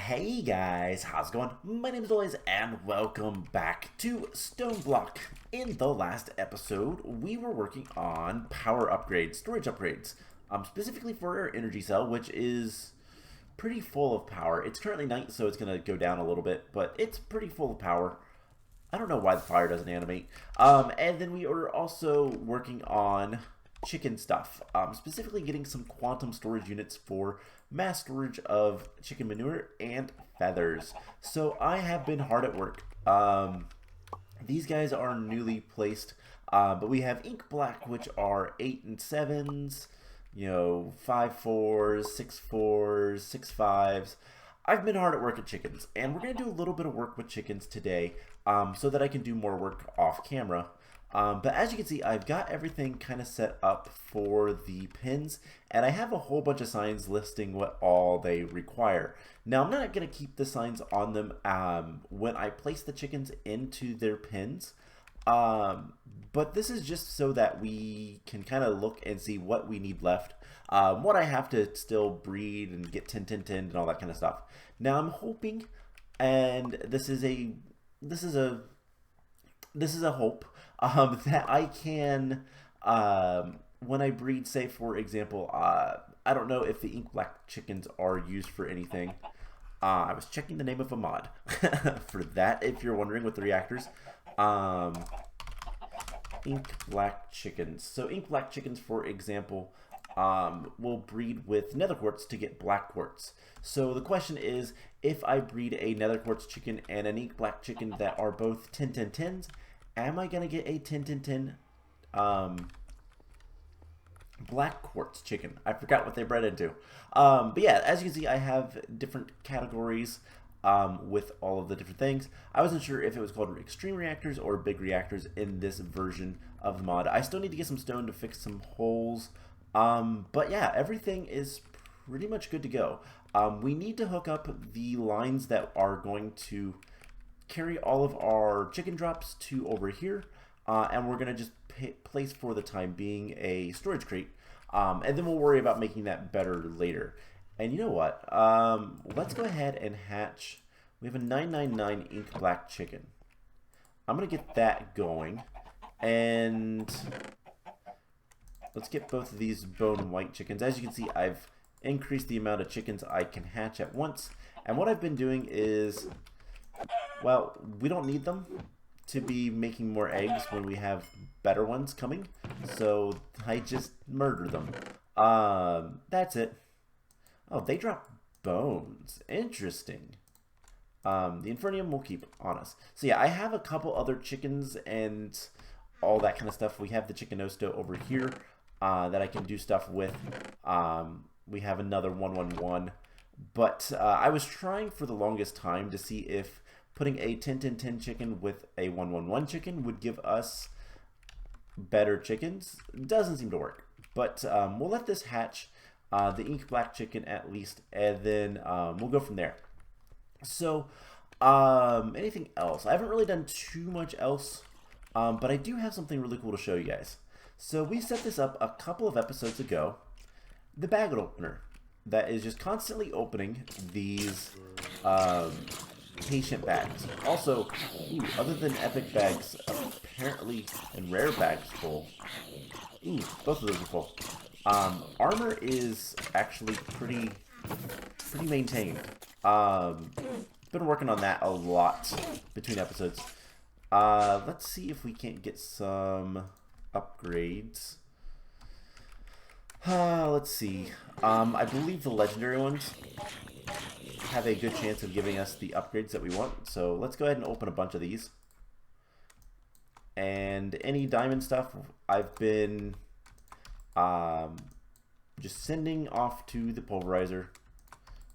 Hey guys, how's it going? My name is Lois and welcome back to Stoneblock. In the last episode, we were working on power upgrades, storage upgrades, specifically for our energy cell, which is pretty full of power. It's currently night, so it's going to go down a little bit, but it's pretty full of power. I don't know why the fire doesn't animate. And then we are also working on chicken stuff, specifically getting some quantum storage units for mass storage of chicken manure and feathers. So I have been hard at work. These guys are newly placed, but we have ink black, which are 8 and 7s, 5 4s, 6 4s, 6 5s. I've been hard at work at chickens, and we're going to do a little bit of work with chickens today, so that I can do more work off camera. But as you can see, I've got everything kind of set up for the pins, and I have a whole bunch of signs listing what all they require. Now, I'm not going to keep the signs on them when I place the chickens into their pins, but this is just so that we can kind of look and see what we need left, what I have to still breed and get 10, 10, 10 and all that kind of stuff. Now, I'm hoping, and this is a hope, that I can, when I breed, say for example, I don't know if the ink black chickens are used for anything. I was checking the name of a mod for that, if you're wondering, with the reactors. Ink black chickens. So ink black chickens, for example, will breed with nether quartz to get black quartz. So the question is, if I breed a nether quartz chicken and an ink black chicken that are both 10 10 10s, am I going to get a 10 10 10 black quartz chicken? I forgot what they bred into. But yeah, as you can see, I have different categories with all of the different things. I wasn't sure if it was called extreme reactors or big reactors in this version of the mod. I still need to get some stone to fix some holes. But yeah, everything is pretty much good to go. We need to hook up the lines that are going to carry all of our chicken drops to over here, and we're going to just place for the time being a storage crate, and then we'll worry about making that better later. And you know what, let's go ahead and hatch. We have a 999 ink black chicken. I'm going to get that going, and let's get both of these bone white chickens. As you can see, I've increased the amount of chickens I can hatch at once, and what I've been doing is, well, we don't need them to be making more eggs when we have better ones coming, so I just murder them. That's it. Oh, they drop bones. Interesting. The Infernium will keep on us. So yeah, I have a couple other chickens and all that kind of stuff. We have the chicken osto over here that I can do stuff with. We have another 111. But I was trying for the longest time to see if putting a 10 10 10 chicken with a 111 chicken would give us better chickens. Doesn't seem to work. But we'll let this hatch, the ink black chicken at least, and then we'll go from there. So, anything else? I haven't really done too much else, but I do have something really cool to show you guys. So we set this up a couple of episodes ago. The bag opener that is just constantly opening these patient bags. Also, ooh, other than epic bags, apparently, and rare bags full. Ooh, both of those are full. Armor is actually pretty maintained. Been working on that a lot between episodes. Let's see if we can't get some upgrades. Let's see. I believe the legendary ones have a good chance of giving us the upgrades that we want. So let's go ahead and open a bunch of these. And any diamond stuff, I've been just sending off to the pulverizer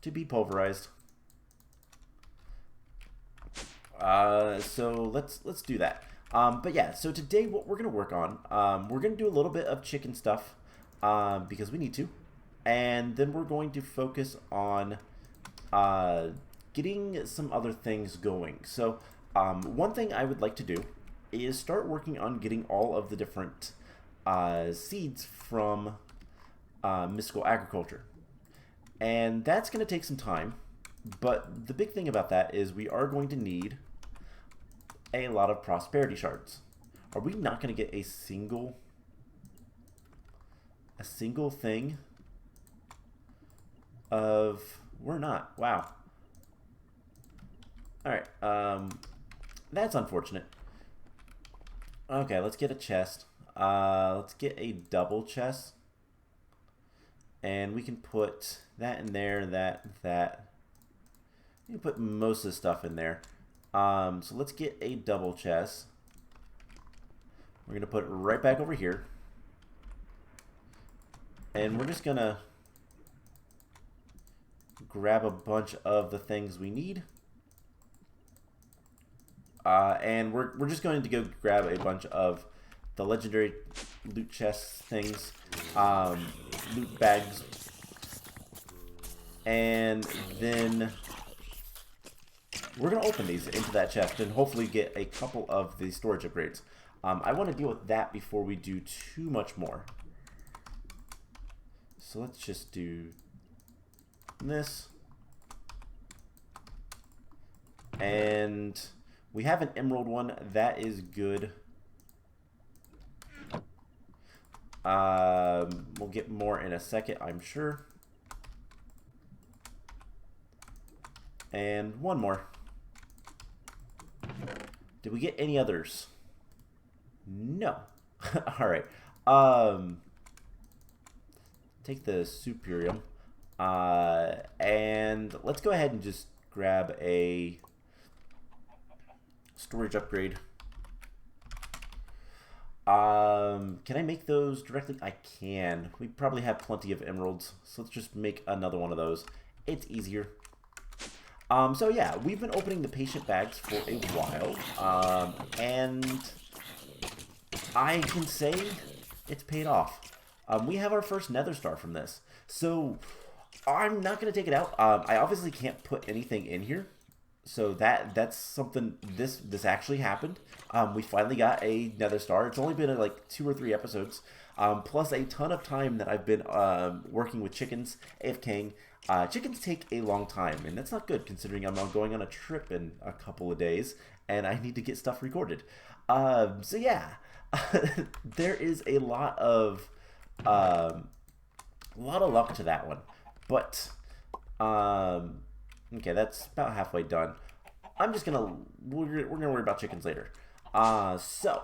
to be pulverized. So let's do that. But yeah, so today what we're gonna work on, we're gonna do a little bit of chicken stuff because we need to, and then we're going to focus on getting some other things going. So one thing I would like to do is start working on getting all of the different seeds from mystical agriculture, and that's going to take some time. But the big thing about that is we are going to need a lot of prosperity shards. Are we not going to get a single thing of... We're not. Wow. Alright, that's unfortunate. Okay, let's get a chest. Let's get a double chest. And we can put that in there, that. You can put most of the stuff in there. So let's get a double chest. We're going to put it right back over here. And we're just going to grab a bunch of the things we need. And we're just going to go grab a bunch of the legendary loot chests things, loot bags, and then we're going to open these into that chest and hopefully get a couple of the storage upgrades. I want to deal with that before we do too much more. So let's just do this. And we have an emerald one. That is good. We'll get more in a second, I'm sure. And one more. Did we get any others? No. Alright. Take the Superium. And let's go ahead and just grab a storage upgrade. Can I make those directly? I can. We probably have plenty of emeralds, so let's just make another one of those. It's easier. So yeah, we've been opening the patient bags for a while, and I can say it's paid off. We have our first nether star from this, so I'm not going to take it out. I obviously can't put anything in here, so that's something, this actually happened. We finally got a nether star. It's only been like 2 or 3 episodes, plus a ton of time that I've been working with chickens, AFKing. Chickens take a long time, and that's not good considering I'm going on a trip in a couple of days, and I need to get stuff recorded. So yeah, there is a lot of luck to that one, but okay, that's about halfway done. We're gonna worry about chickens later. So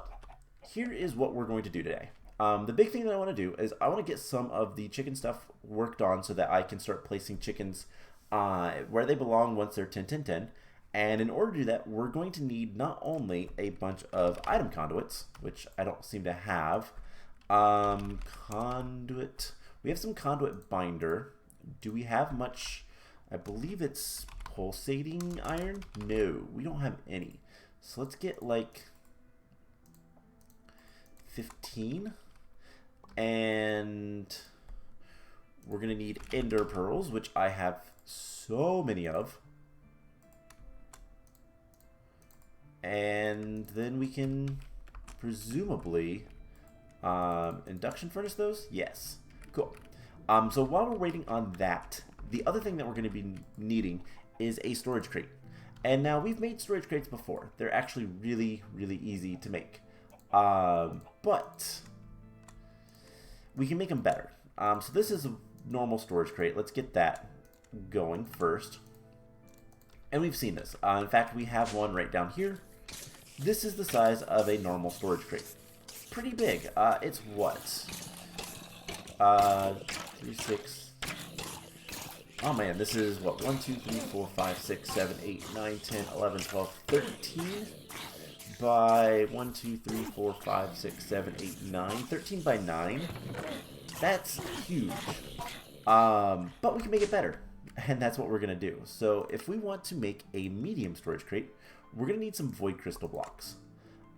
here is what we're going to do today. The big thing that I want to do is I want to get some of the chicken stuff worked on so that I can start placing chickens where they belong once they're 10, 10, 10. And in order to do that, we're going to need not only a bunch of item conduits, which I don't seem to have. Conduit. We have some conduit binder. Do we have much? I believe it's pulsating iron. No, we don't have any. So let's get like 15. And we're going to need ender pearls, which I have so many of. And then we can presumably induction furnace those? Yes. Cool. So while we're waiting on that, the other thing that we're going to be needing is a storage crate. And now we've made storage crates before. They're actually really, really easy to make. But we can make them better. So this is a normal storage crate. Let's get that going first. And we've seen this. In fact, we have one right down here. This is the size of a normal storage crate. Pretty big. It's what? 3, 6. Oh man, this is what? 1, 2, 3, 4, 5, 6, 7, 8, 9, 10, 11, 12, 13 by 1, 2, 3, 4, 5, 6, 7, 8, 9. 13 by 9. That's huge. But we can make it better. And that's what we're going to do. So if we want to make a medium storage crate, we're going to need some void crystal blocks.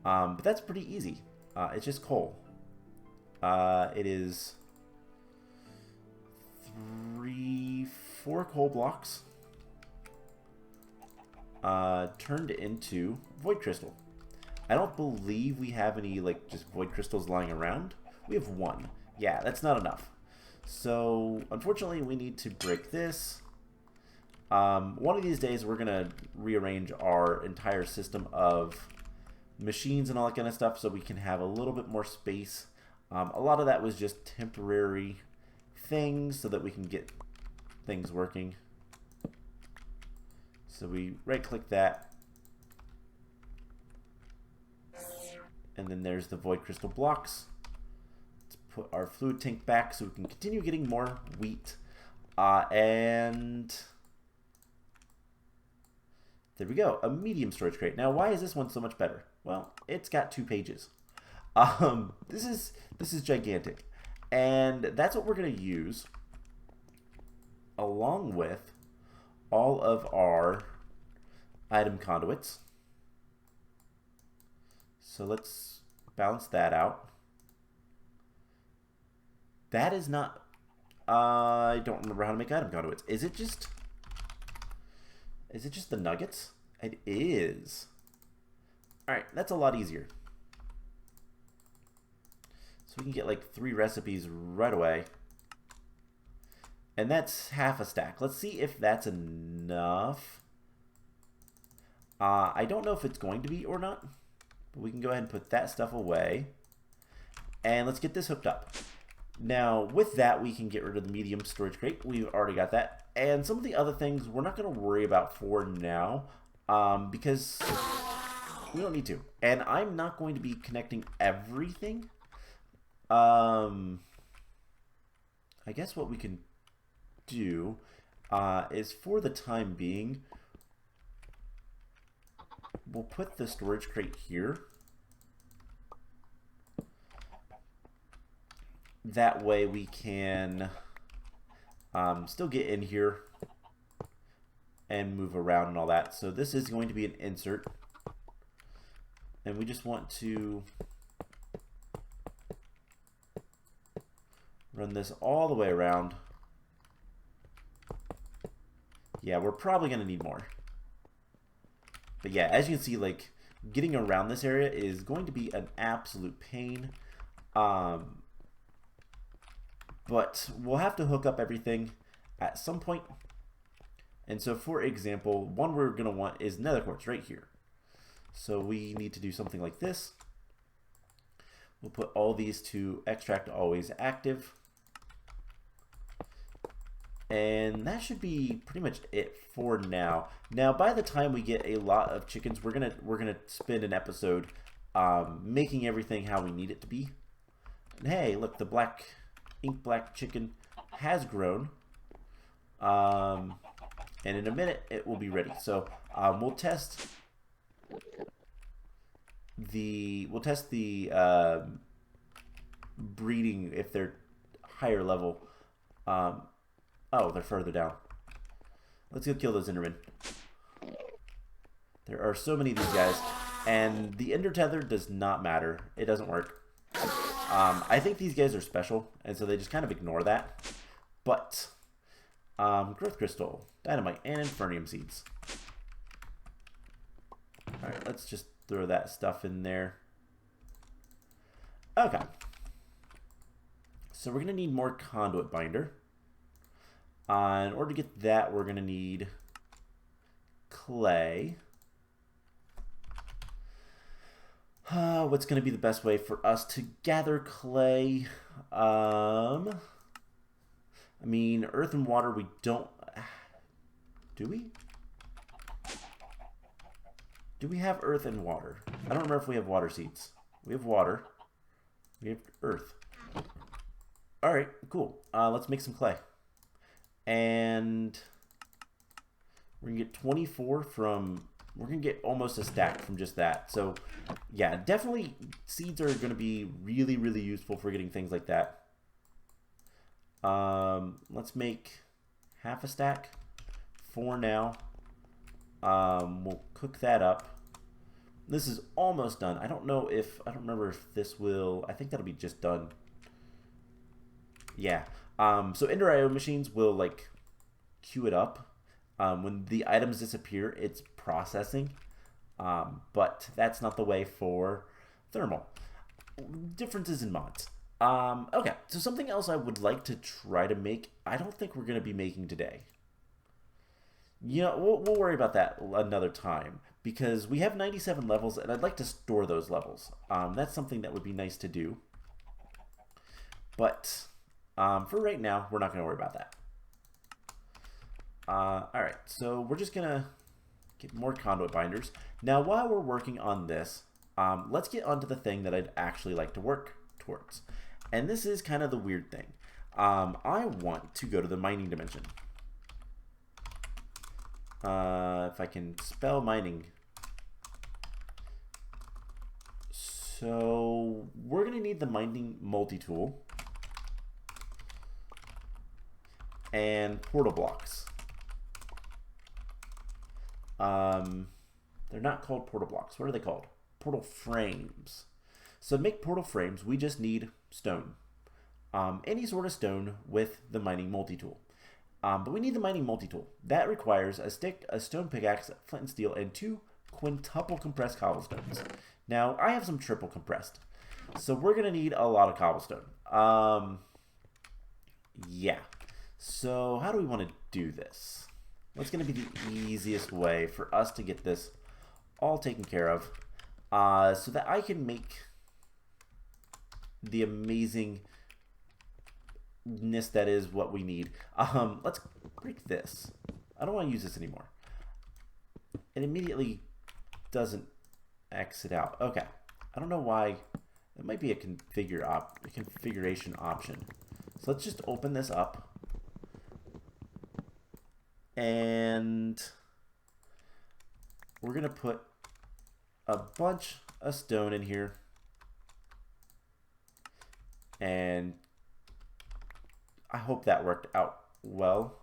But that's pretty easy. It's just coal. It is 4 coal blocks turned into void crystal. I don't believe we have any like just void crystals lying around. We have 1. Yeah, that's not enough. So unfortunately we need to break this One of these days, we're going to rearrange our entire system of machines and all that kind of stuff so we can have a little bit more space. A lot of that was just temporary things so that we can get things working. So we right-click that. And then there's the void crystal blocks. Let's put our fluid tank back so we can continue getting more wheat. And there we go, a medium storage crate. Now, why is this one so much better? Well, it's got 2 pages. This is gigantic, and that's what we're going to use along with all of our item conduits. So let's balance that out. That is not... I don't remember how to make item conduits. Is it just the nuggets? It is. Alright, that's a lot easier. So we can get like 3 recipes right away. And that's half a stack. Let's see if that's enough. I don't know if it's going to be or not. But we can go ahead and put that stuff away. And let's get this hooked up. Now, with that, we can get rid of the medium storage crate. We've already got that. And some of the other things we're not going to worry about for now. Because we don't need to. And I'm not going to be connecting everything. I guess what we can do is, for the time being, we'll put the storage crate here. That way we can still get in here and move around and all that. So this is going to be an insert. And we just want to run this all the way around. Yeah, we're probably going to need more. But yeah, as you can see, like, getting around this area is going to be an absolute pain. But we'll have to hook up everything at some point. And so, for example, one we're going to want is nether quartz right here. So we need to do something like this. We'll put all these to extract always active. And that should be pretty much it for now. Now, by the time we get a lot of chickens, we're gonna spend an episode making everything how we need it to be. And hey, look, the ink black chicken has grown. And in a minute, it will be ready. So we'll test the breeding if they're higher level. Oh, they're further down. Let's go kill those Endermen. There are so many of these guys, and the Ender Tether does not matter. It doesn't work. I think these guys are special, and so they just kind of ignore that. But growth crystal, dynamite, and infernium seeds. All right, let's just throw that stuff in there. Okay. So we're gonna need more conduit binder. In order to get that, we're going to need clay. What's going to be the best way for us to gather clay? I mean, earth and water, we don't... Do we? Do we have earth and water? I don't remember if we have water seeds. We have water. We have earth. Alright, cool. Let's make some clay. And we're going to get 24 from... We're going to get almost a stack from just that. So, yeah, definitely seeds are going to be really, really useful for getting things like that. Let's make half a stack for now. We'll cook that up. This is almost done. I don't remember if this will... I think that'll be just done. Yeah. So Ender IO machines will like queue it up. When the items disappear, it's processing. But that's not the way for thermal. Differences in mods. Okay, so something else I would like to try to make, I don't think we're going to be making today, You know, we'll worry about that another time because we have 97 levels and I'd like to store those levels. That's something that would be nice to do. But for right now, we're not going to worry about that. Alright, so we're just going to get more conduit binders. Now, while we're working on this, let's get onto the thing that I'd actually like to work towards. And this is kind of the weird thing. I want to go to the mining dimension. If I can spell mining. So we're going to need the mining multi-tool and portal blocks. They're not called portal blocks. What are they called? Portal frames. So to make portal frames, we just need stone. Any sort of stone with the mining multi-tool. But we need the mining multi-tool. That requires a stick, a stone pickaxe, flint and steel, and 2 quintuple compressed cobblestones. Now, I have some triple compressed. So we're going to need a lot of cobblestone. Yeah. So how do we want to do this? What's going to be the easiest way for us to get this all taken care of so that I can make the amazingness that is what we need. Let's break this. I don't want to use this anymore. It immediately doesn't exit out. Okay. I don't know why. It might be a configuration option. So let's just open this up. And we're going to put a bunch of stone in here. And I hope that worked out well.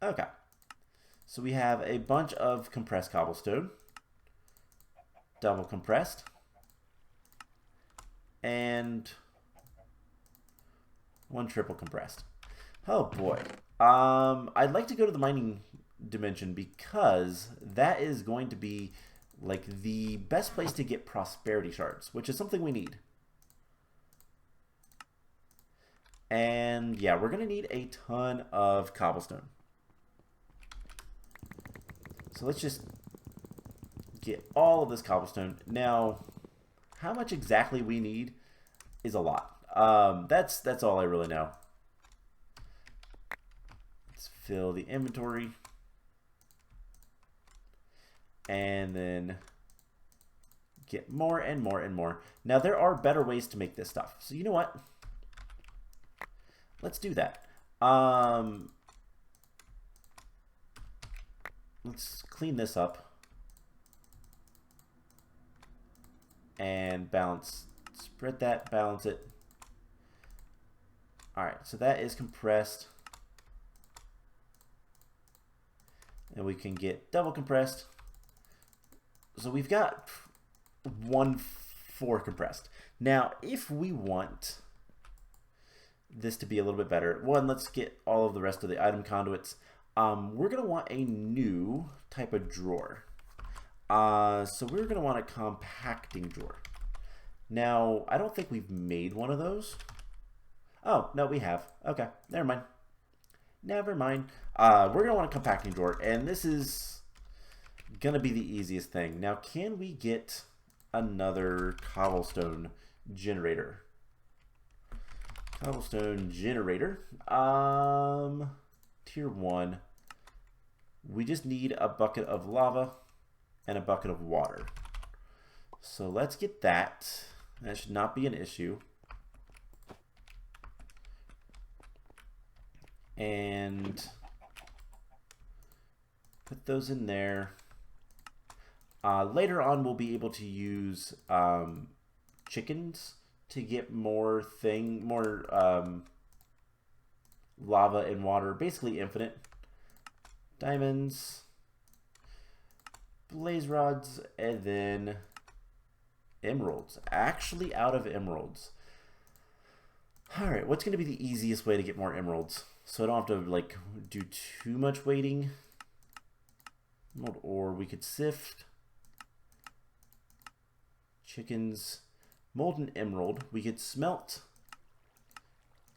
Okay. So we have a bunch of compressed cobblestone. Double compressed. And 1 triple compressed. Oh boy. I'd like to go to the mining dimension because that is going to be like the best place to get prosperity shards, which is something we need. And yeah, we're going to need a ton of cobblestone. So let's just get all of this cobblestone. Now, how much exactly we need is a lot. That's all I really know. Let's fill the inventory. And then get more and more and more. Now, there are better ways to make this stuff. So you know what? Let's do that. Let's clean this up. And balance. Spread that, balance it. Alright, so that is compressed. And we can get double compressed. So we've got 1/4 compressed. Now, if we want this to be a little bit better, let's get all of the rest of the item conduits. We're going to want a new type of drawer. So we're going to want a compacting drawer. Now, I don't think we've made one of those. Oh, no, we have. Okay, never mind. Never mind. We're going to want a compacting drawer, and this is going to be the easiest thing. Now, can we get another cobblestone generator? Cobblestone generator. Tier 1. We just need a bucket of lava and a bucket of water. So let's get that. That should not be an issue. And put those in there. Later on, we'll be able to use chickens to get more lava and water, basically infinite. Diamonds, blaze rods, and then emeralds. Actually out of emeralds. Alright, what's going to be the easiest way to get more emeralds? So I don't have to like do too much waiting. Or we could sift. Chickens. Molten emerald. We could smelt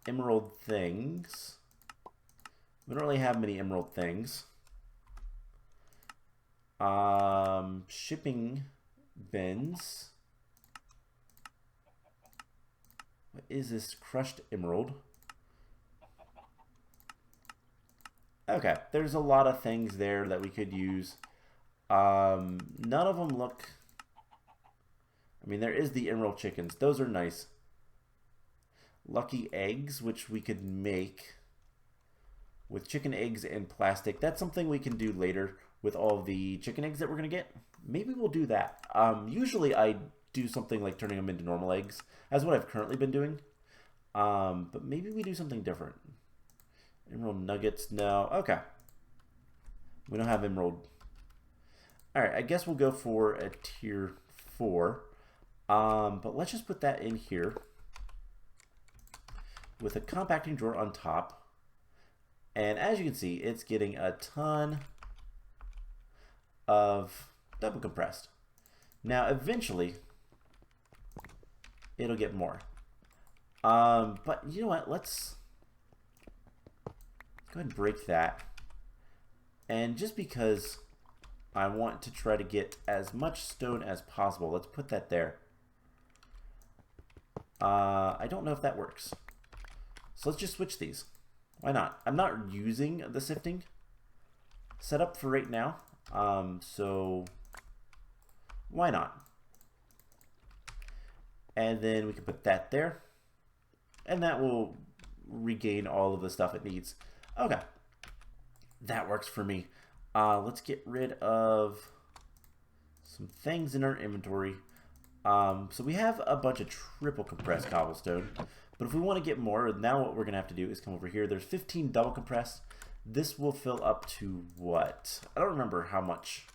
emerald things. We don't really have many emerald things. Shipping bins. What is this? Crushed emerald. Okay, there's a lot of things there that we could use. None of them look... I mean, there is the emerald chickens. Those are nice. Lucky eggs, which we could make with chicken eggs and plastic. That's something we can do later with all the chicken eggs that we're going to get. Maybe we'll do that. Usually I do something like turning them into normal eggs. That's what I've currently been doing. But maybe we do something different. Emerald nuggets, no. Okay. We don't have emerald. Alright, I guess we'll go for a tier 4. But let's just put that in here with a compacting drawer on top. And as you can see, it's getting a ton of double compressed. Now, eventually, it'll get more. But you know what? Let's go ahead and break that. And just because I want to try to get as much stone as possible, let's put that there. I don't know if that works. So let's just switch these. Why not? I'm not using the sifting setup for right now. So why not? And then we can put that there. And that will regain all of the stuff it needs. Okay. That works for me. Let's get rid of some things in our inventory. So we have a bunch of triple compressed cobblestone. But if we want to get more, now what we're going to have to do is come over here. There's 15 double compressed. This will fill up to what? I don't remember how much.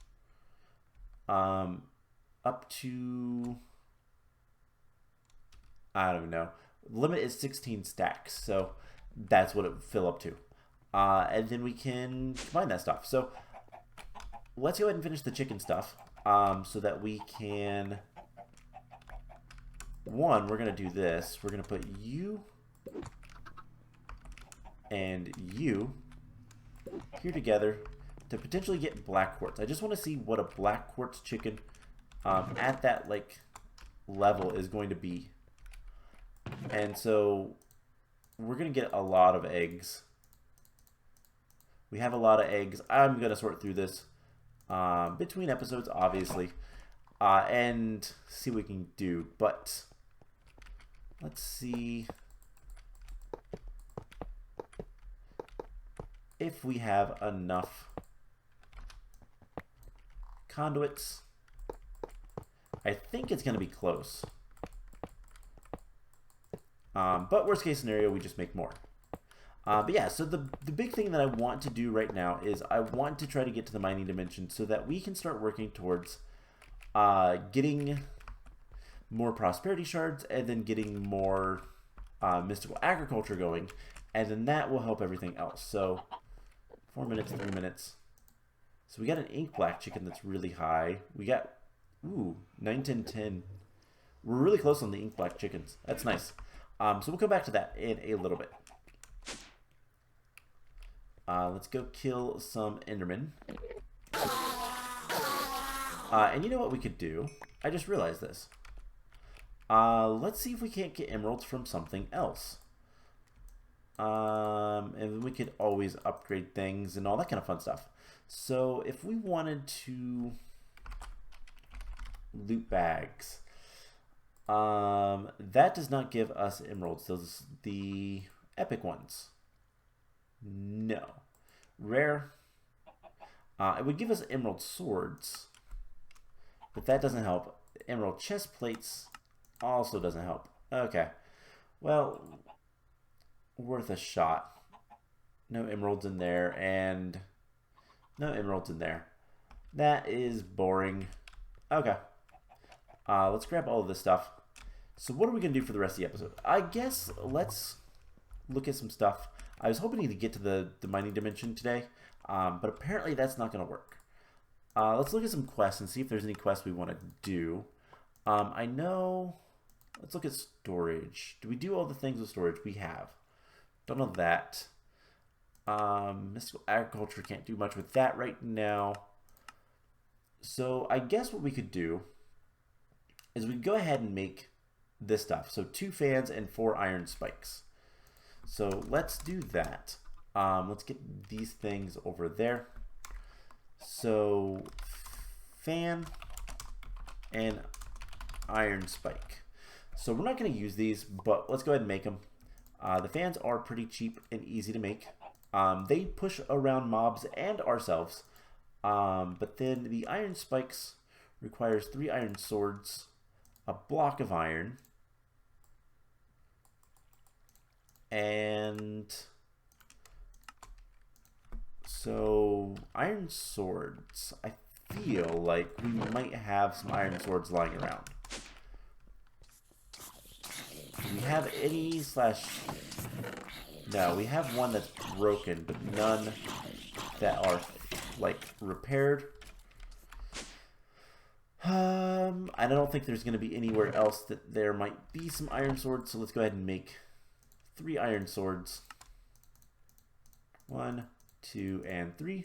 Up to... I don't even know. Limit is 16 stacks. So that's what it would fill up to. And then we can combine that stuff. So let's go ahead and finish the chicken stuff so that we can... One, we're going to do this. We're going to put you and you here together to potentially get black quartz. I just want to see what a black quartz chicken at that like level is going to be. And so we're going to get a lot of eggs. We have a lot of eggs. I'm going to sort through this between episodes, obviously, and see what we can do. But let's see if we have enough conduits. I think it's going to be close. But worst case scenario, we just make more. But yeah, so the big thing that I want to do right now is I want to try to get to the mining dimension so that we can start working towards getting more prosperity shards and then getting more mystical agriculture going, and then that will help everything else. So 4 minutes, 3 minutes. So we got an ink black chicken that's really high. We got, ooh, 9, 10, 10. We're really close on the ink black chickens. That's nice. So we'll come back to that in a little bit. Let's go kill some Endermen. And you know what we could do? I just realized this. Let's see if we can't get emeralds from something else. And we could always upgrade things and all that kind of fun stuff. So if we wanted to loot bags, that does not give us emeralds. Those the epic ones. No. Rare. It would give us emerald swords, but that doesn't help. Emerald chest plates also doesn't help. Okay. Well, worth a shot. No emeralds in there, and no emeralds in there. That is boring. Okay. Let's grab all of this stuff. So what are we going to do for the rest of the episode? I guess let's look at some stuff. I was hoping to get to the mining dimension today, but apparently that's not going to work. Let's look at some quests and see if there's any quests we want to do. I know... Let's look at storage. Do we do all the things with storage? We have. Don't know that. Mystical agriculture can't do much with that right now. So I guess what we could do is we could go ahead and make this stuff. So 2 fans and 4 iron spikes. So let's do that. Let's get these things over there. So fan and iron spike. So we're not going to use these, but let's go ahead and make them. The fans are pretty cheap and easy to make. They push around mobs and ourselves. But then the iron spikes requires 3 iron swords, a block of iron, and so iron swords, I feel like we might have some iron swords lying around. Do we have any no, we have one that's broken, but none that are like repaired. I don't think there's going to be anywhere else that there might be some iron swords, so let's go ahead and make 3 iron swords. 1, 2, and 3.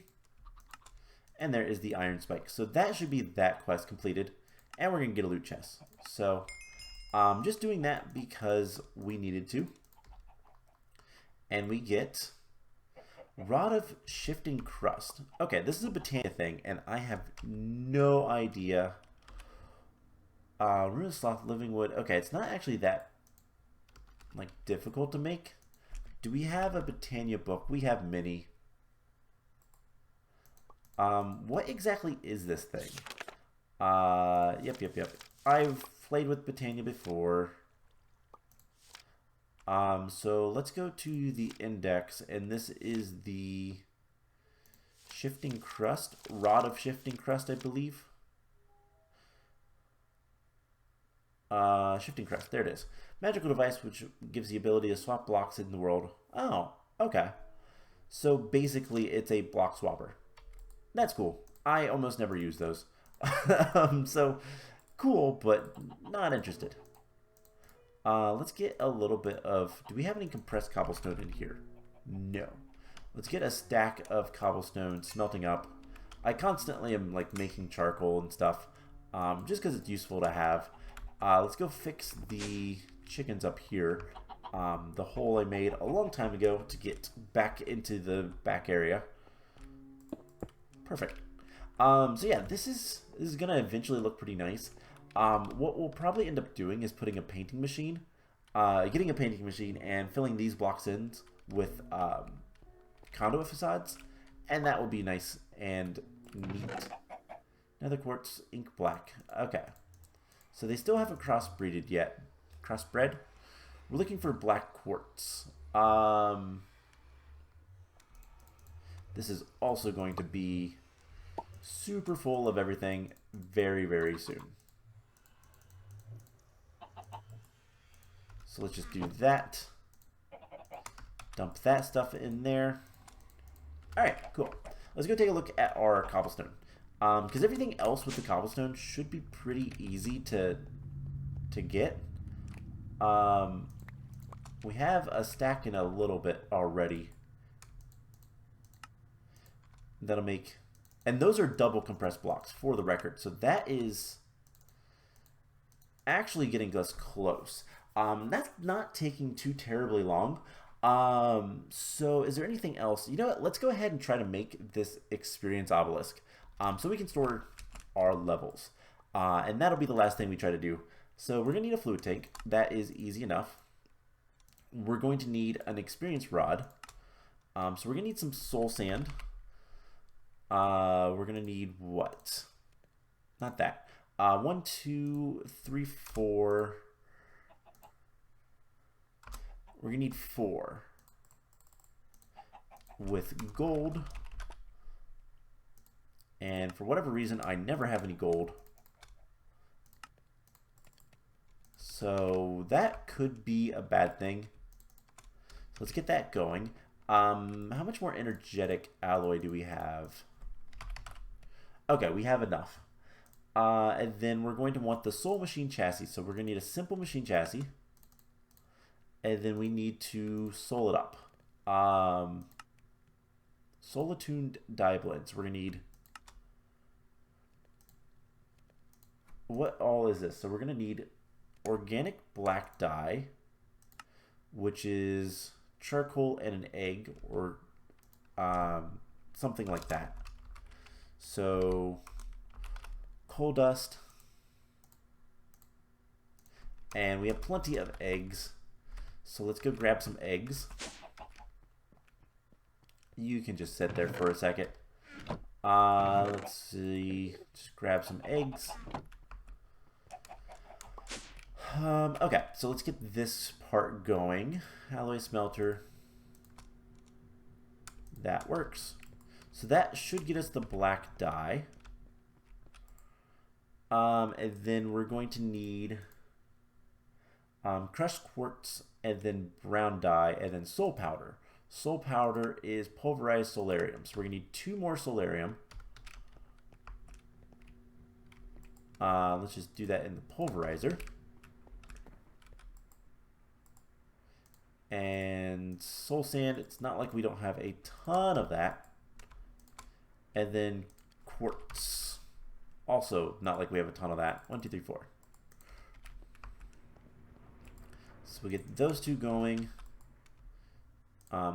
And there is the iron spike. So that should be that quest completed, and we're going to get a loot chest. So just doing that because we needed to. And we get Rod of Shifting Crust. Okay, this is a Botania thing, and I have no idea. Rune of Sloth, Living Wood. Okay, it's not actually that like difficult to make. Do we have a Botania book? We have many. What exactly is this thing? Yep. I've played with Botania before. So let's go to the index, and this is the Shifting Crust, Rod of Shifting Crust, I believe. Shifting Crust, there it is. Magical device which gives the ability to swap blocks in the world. Oh, okay. So basically it's a block swapper. That's cool. I almost never use those. So cool, but not interested. Let's get a little bit of... Do we have any compressed cobblestone in here? No. Let's get a stack of cobblestone smelting up. I constantly am like making charcoal and stuff, just because it's useful to have. Let's go fix the chickens up here. The hole I made a long time ago to get back into the back area. Perfect. So yeah, this is gonna eventually look pretty nice. What we'll probably end up doing is putting a painting machine, getting a painting machine and filling these blocks in with conduit facades, and that will be nice and neat. Nether quartz, ink black. Okay, so they still haven't crossbreeded yet. Crossbred. We're looking for black quartz. This is also going to be super full of everything very, very soon. So let's just do that. Dump that stuff in there. Alright, cool. Let's go take a look at our cobblestone. Because everything else with the cobblestone should be pretty easy to get. We have a stack in a little bit already. That'll make... And those are double compressed blocks, for the record. So that is actually getting us close. That's not taking too terribly long. So is there anything else? You know what? Let's go ahead and try to make this experience obelisk. So we can store our levels. And that'll be the last thing we try to do. So we're going to need a fluid tank. That is easy enough. We're going to need an experience rod. So we're going to need some soul sand. We're going to need what? Not that. 1, 2, 3, 4. We're going to need 4. With gold. And for whatever reason, I never have any gold. So that could be a bad thing. So let's get that going. How much more energetic alloy do we have? Okay, we have enough. And then we're going to want the soul machine chassis. So we're going to need a simple machine chassis. And then we need to soul it up. soul attuned dye blend. So we're going to need, what all is this? So we're going to need organic black dye, which is charcoal and an egg, or something like that. So coal dust, and we have plenty of eggs, so let's go grab some eggs. You can just sit there for a second. Let's see, just grab some eggs. Okay, so let's get this part going. Alloy smelter. That works. So that should get us the black dye. And then we're going to need crushed quartz, and then brown dye, and then soul powder. Soul powder is pulverized solarium. So we're going to need 2 more solarium. Let's just do that in the pulverizer. And soul sand, it's not like we don't have a ton of that. And then quartz, also not like we have a ton of that. 1, 2, 3, 4. So we get those 2 going.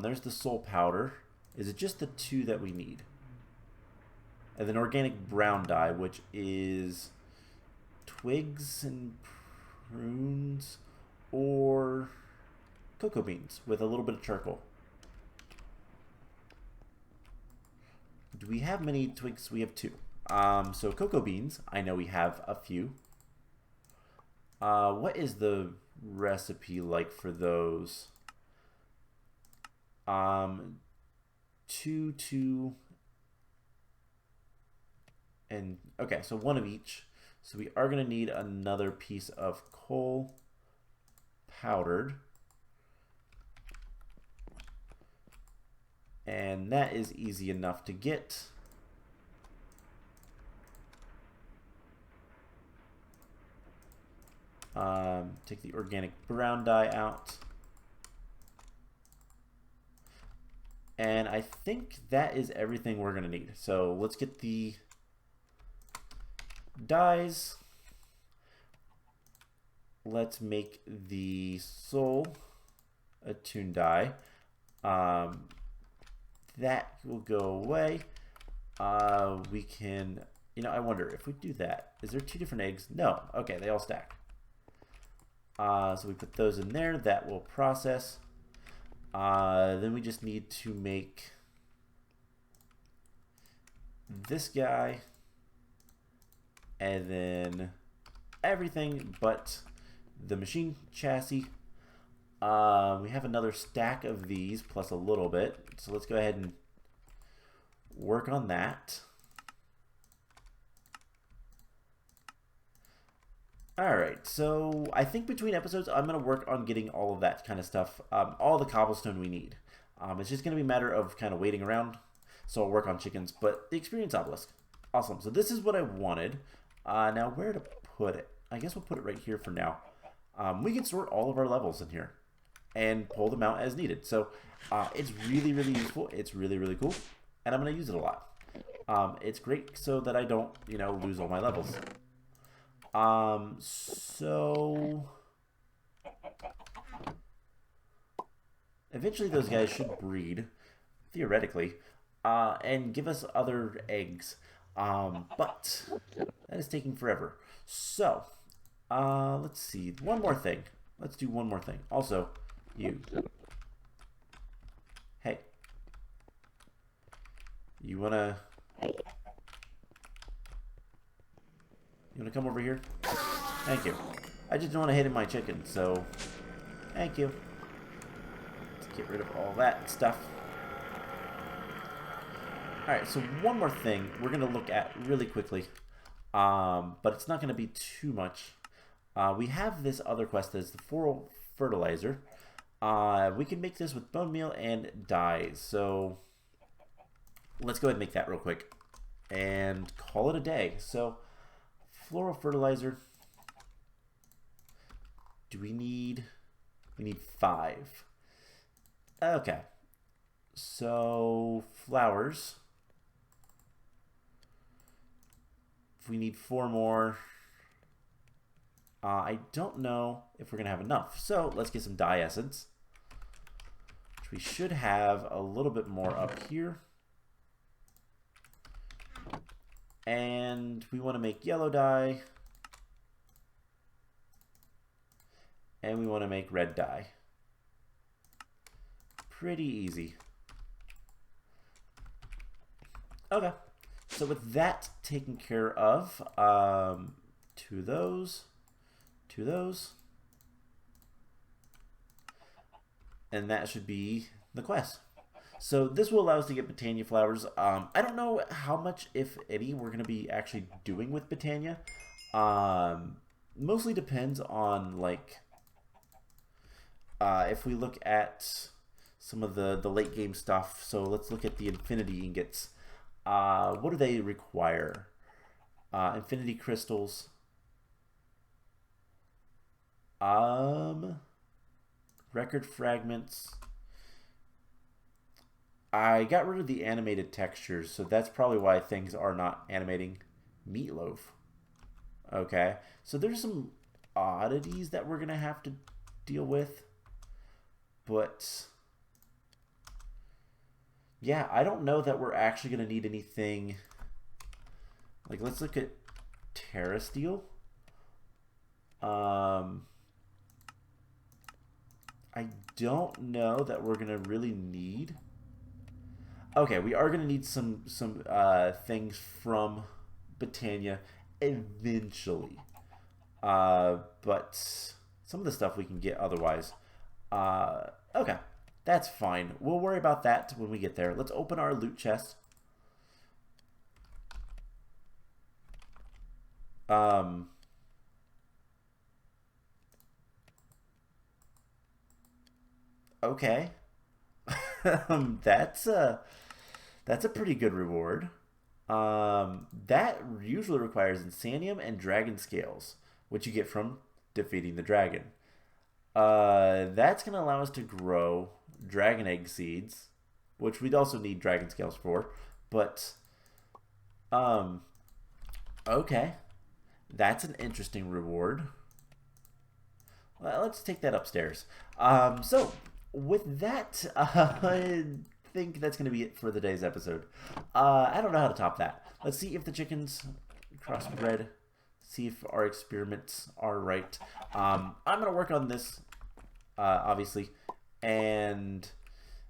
There's the soul powder. Is it just the 2 that we need? And then organic brown dye, which is twigs and prunes, or cocoa beans with a little bit of charcoal. Do we have many twigs? We have 2. So cocoa beans, I know we have a few. What is the recipe like for those? 2, 2, and okay, so 1 of each. So we are going to need another piece of coal powdered. And that is easy enough to get. Take the organic brown dye out. And I think that is everything we're going to need. So let's get the dyes. Let's make the soul attuned dye. That will go away. We can, I wonder if we do that. Is there 2 different eggs? No. Okay, they all stack. So we put those in there. That will process. Then we just need to make this guy, and then everything but the machine chassis. We have another stack of these plus a little bit, so let's go ahead and work on that. Alright, so I think between episodes I'm going to work on getting all of that kind of stuff, all the cobblestone we need. It's just going to be a matter of kind of waiting around, so I'll work on chickens, but the experience obelisk. Awesome, so this is what I wanted. Now where to put it? I guess we'll put it right here for now. We can sort all of our levels in here and pull them out as needed. So it's really, really useful. It's really, really cool, and I'm going to use it a lot. It's great so that I don't, lose all my levels. So eventually those guys should breed, theoretically, and give us other eggs. But that is taking forever. So, let's see. One more thing. Let's do one more thing. Also, you. Hey. You wanna come over here? Thank you. I just don't want to hit my chicken, so thank you. Let's get rid of all that stuff. Alright, so one more thing we're going to look at really quickly, but it's not going to be too much. We have this other quest that's the floral fertilizer. We can make this with bone meal and dyes, so let's go ahead and make that real quick and call it a day. So floral fertilizer, do we need 5. Okay, So, flowers. If we need 4 more, I don't know if we're going to have enough. So, let's get some dye essence, which we should have a little bit more up here. And we want to make yellow dye. And we want to make red dye. Pretty easy. Okay. So with that taken care of, to those, and that should be the quest. So this will allow us to get Botania flowers. I don't know how much, if any, we're going to be actually doing with Botania. Mostly depends on, like, if we look at some of the late game stuff. So let's look at the infinity ingots. What do they require? Infinity crystals. Record fragments. I got rid of the animated textures, so that's probably why things are not animating. Meatloaf. Okay, so there's some oddities that we're gonna have to deal with, but yeah, I don't know that we're actually gonna need anything. Like, let's look at Terra Steel. I don't know that we're gonna really need. Okay, we are gonna need some things from Botania eventually, but some of the stuff we can get otherwise. Okay, that's fine. We'll worry about that when we get there. Let's open our loot chest. Okay. That's a pretty good reward. That usually requires Insanium and Dragon Scales, which you get from defeating the dragon. That's going to allow us to grow Dragon Egg Seeds, which we'd also need Dragon Scales for. But, okay. That's an interesting reward. Well, let's take that upstairs. So, with that, I think that's going to be it for the day's episode. I don't know how to top that. Let's see if the chickens crossbred. See if our experiments are right. I'm going to work on this, obviously, and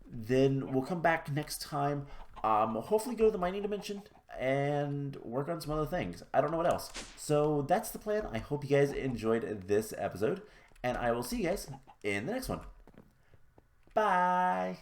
then we'll come back next time. Hopefully go to the mining dimension and work on some other things. I don't know what else. So that's the plan. I hope you guys enjoyed this episode, and I will see you guys in the next one. Bye.